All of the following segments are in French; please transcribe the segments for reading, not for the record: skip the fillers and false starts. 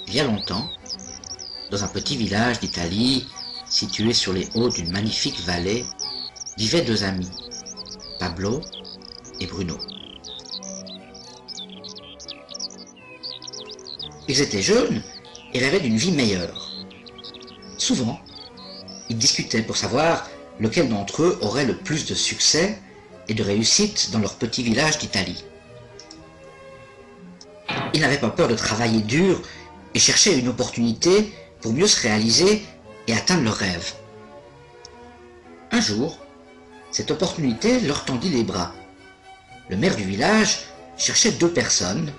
Il y a longtemps, dans un petit village d'Italie, situé sur les hauts d'une magnifique vallée, vivaient deux amis, Pablo et Bruno. Ils étaient jeunes et rêvaient d'une vie meilleure. Souvent, ils discutaient pour savoir lequel d'entre eux aurait le plus de succès et de réussite dans leur petit village d'Italie. Ils n'avaient pas peur de travailler dur et cherchaient une opportunité pour mieux se réaliser et atteindre leurs rêves. Un jour, cette opportunité leur tendit les bras. Le maire du village cherchait deux personnes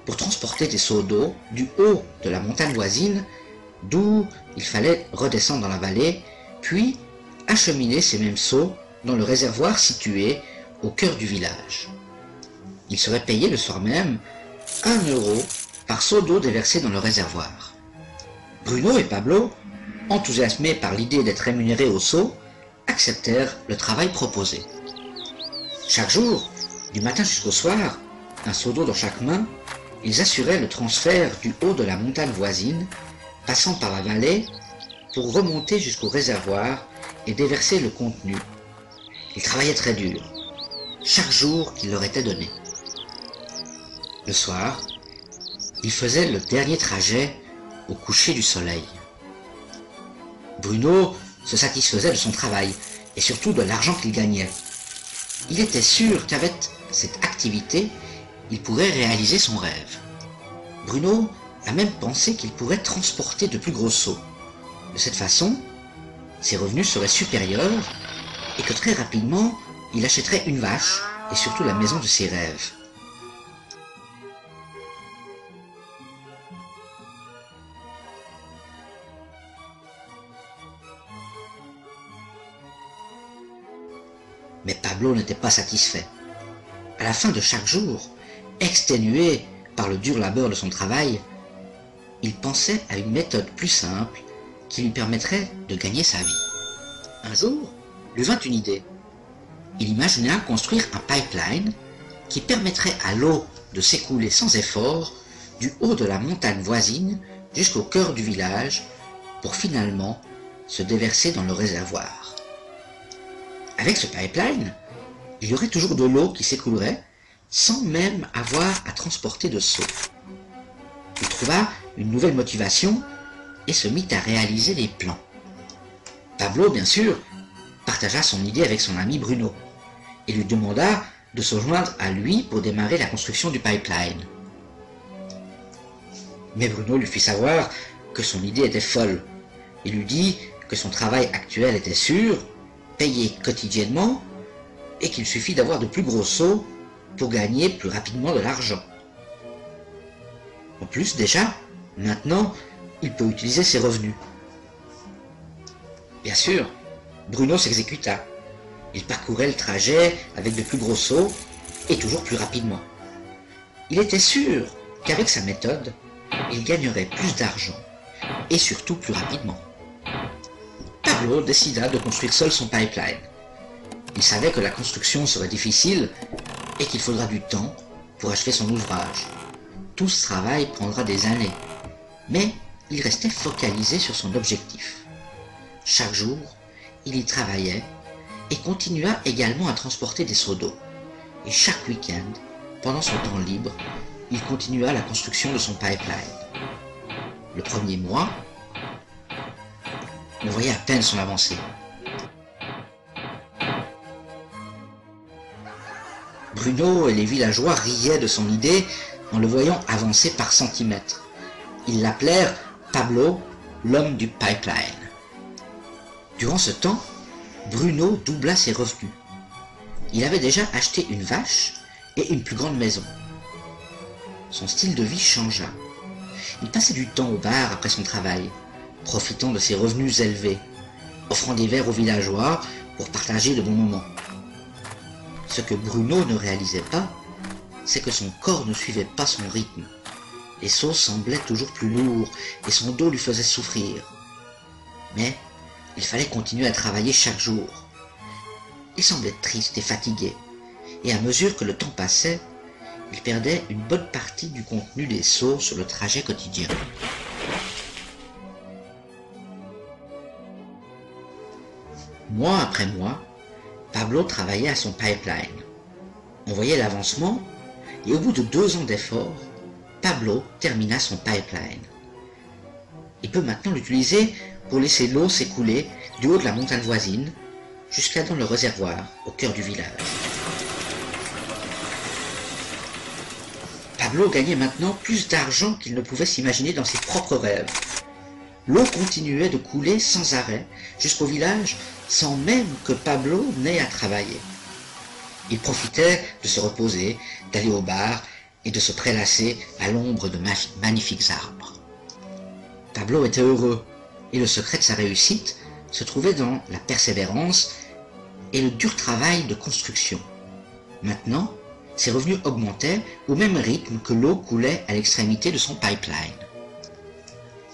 pour transporter des seaux d'eau du haut de la montagne voisine, d'où il fallait redescendre dans la vallée, puis acheminer ces mêmes seaux dans le réservoir situé au cœur du village. Ils seraient payés le soir même 1 euro par seau d'eau déversé dans le réservoir. Bruno et Pablo, enthousiasmés par l'idée d'être rémunérés au seau, acceptèrent le travail proposé. Chaque jour, du matin jusqu'au soir, un seau d'eau dans chaque main, ils assuraient le transfert du haut de la montagne voisine, passant par la vallée, pour remonter jusqu'au réservoir et déverser le contenu. Ils travaillaient très dur, chaque jour qui leur était donné. Le soir, ils faisaient le dernier trajet au coucher du soleil. Bruno se satisfaisait de son travail et surtout de l'argent qu'il gagnait. Il était sûr qu'avec cette activité, il pourrait réaliser son rêve. Bruno a même pensé qu'il pourrait transporter de plus gros seaux. De cette façon, ses revenus seraient supérieurs et que très rapidement, il achèterait une vache et surtout la maison de ses rêves. Mais Pablo n'était pas satisfait. À la fin de chaque jour, exténué par le dur labeur de son travail, il pensait à une méthode plus simple qui lui permettrait de gagner sa vie. Un jour, lui vint une idée. Il imagina construire un pipeline qui permettrait à l'eau de s'écouler sans effort du haut de la montagne voisine jusqu'au cœur du village pour finalement se déverser dans le réservoir. Avec ce pipeline, il y aurait toujours de l'eau qui s'écoulerait sans même avoir à transporter de seau. Il trouva une nouvelle motivation et se mit à réaliser les plans. Pablo, bien sûr, partagea son idée avec son ami Bruno et lui demanda de se joindre à lui pour démarrer la construction du pipeline. Mais Bruno lui fit savoir que son idée était folle et lui dit que son travail actuel était sûr, payé quotidiennement et qu'il suffit d'avoir de plus gros seaux pour gagner plus rapidement de l'argent. En plus, déjà, maintenant, il peut utiliser ses revenus. Bien sûr, Bruno s'exécuta. Il parcourait le trajet avec de plus gros seaux et toujours plus rapidement. Il était sûr qu'avec sa méthode, il gagnerait plus d'argent et surtout plus rapidement. Pablo décida de construire seul son pipeline. Il savait que la construction serait difficile et qu'il faudra du temps pour achever son ouvrage. Tout ce travail prendra des années, mais il restait focalisé sur son objectif. Chaque jour, il y travaillait et continua également à transporter des seaux d'eau. Et chaque week-end, pendant son temps libre, il continua la construction de son pipeline. Le premier mois, on voyait à peine son avancée. Bruno et les villageois riaient de son idée en le voyant avancer par centimètres. Ils l'appelèrent Pablo, l'homme du pipeline. Durant ce temps, Bruno doubla ses revenus. Il avait déjà acheté une vache et une plus grande maison. Son style de vie changea. Il passait du temps au bar après son travail, profitant de ses revenus élevés, offrant des verres aux villageois pour partager de bons moments. Ce que Bruno ne réalisait pas, c'est que son corps ne suivait pas son rythme. Les seaux semblaient toujours plus lourds et son dos lui faisait souffrir. Mais il fallait continuer à travailler chaque jour. Il semblait triste et fatigué, et à mesure que le temps passait, il perdait une bonne partie du contenu des seaux sur le trajet quotidien. Mois après mois, Pablo travaillait à son pipeline. On voyait l'avancement et au bout de 2 ans d'efforts, Pablo termina son pipeline. Il peut maintenant l'utiliser pour laisser l'eau s'écouler du haut de la montagne voisine jusqu'à dans le réservoir au cœur du village. Pablo gagnait maintenant plus d'argent qu'il ne pouvait s'imaginer dans ses propres rêves. L'eau continuait de couler sans arrêt jusqu'au village sans même que Pablo n'ait à travailler. Il profitait de se reposer, d'aller au bar et de se prélasser à l'ombre de magnifiques arbres. Pablo était heureux et le secret de sa réussite se trouvait dans la persévérance et le dur travail de construction. Maintenant, ses revenus augmentaient au même rythme que l'eau coulait à l'extrémité de son pipeline.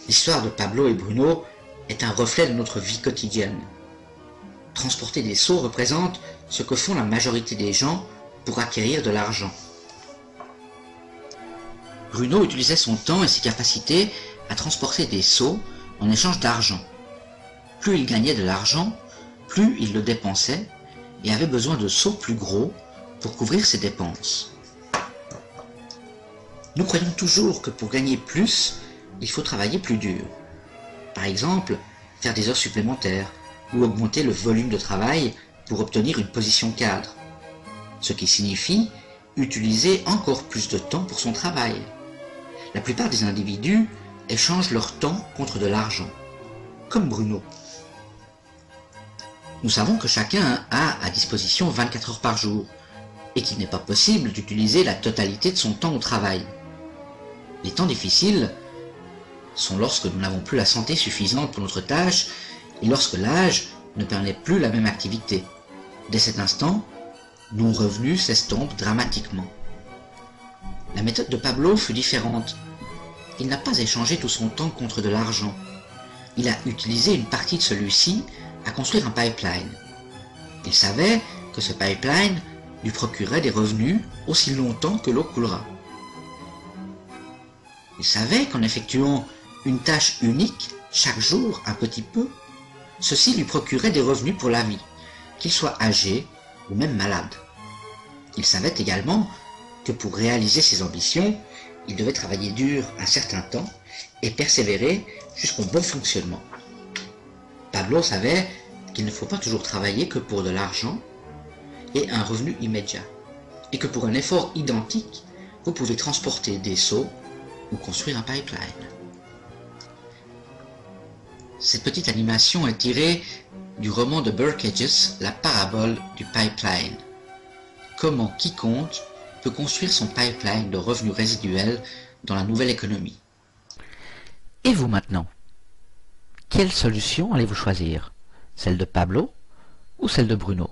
L'histoire de Pablo et Bruno est un reflet de notre vie quotidienne. Transporter des seaux représente ce que font la majorité des gens pour acquérir de l'argent. Bruno utilisait son temps et ses capacités à transporter des seaux en échange d'argent. Plus il gagnait de l'argent, plus il le dépensait et avait besoin de seaux plus gros pour couvrir ses dépenses. Nous croyons toujours que pour gagner plus, il faut travailler plus dur. Par exemple, faire des heures supplémentaires ou augmenter le volume de travail pour obtenir une position cadre. Ce qui signifie utiliser encore plus de temps pour son travail. La plupart des individus échangent leur temps contre de l'argent, comme Bruno. Nous savons que chacun a à disposition 24 heures par jour et qu'il n'est pas possible d'utiliser la totalité de son temps au travail. Les temps difficiles sont lorsque nous n'avons plus la santé suffisante pour notre tâche et lorsque l'âge ne permet plus la même activité. Dès cet instant, nos revenus s'estompent dramatiquement. La méthode de Pablo fut différente. Il n'a pas échangé tout son temps contre de l'argent. Il a utilisé une partie de celui-ci à construire un pipeline. Il savait que ce pipeline lui procurait des revenus aussi longtemps que l'eau coulera. Il savait qu'en effectuant une tâche unique, chaque jour un petit peu, ceci lui procurait des revenus pour la vie, qu'il soit âgé ou même malade. Il savait également que pour réaliser ses ambitions, il devait travailler dur un certain temps et persévérer jusqu'au bon fonctionnement. Pablo savait qu'il ne faut pas toujours travailler que pour de l'argent et un revenu immédiat, et que pour un effort identique, vous pouvez transporter des seaux ou construire un pipeline. Cette petite animation est tirée du roman de Burke Hedges, La parabole du pipeline. Comment quiconque peut construire son pipeline de revenus résiduels dans la nouvelle économie. Et vous maintenant? Quelle solution allez-vous choisir? Celle de Pablo ou celle de Bruno?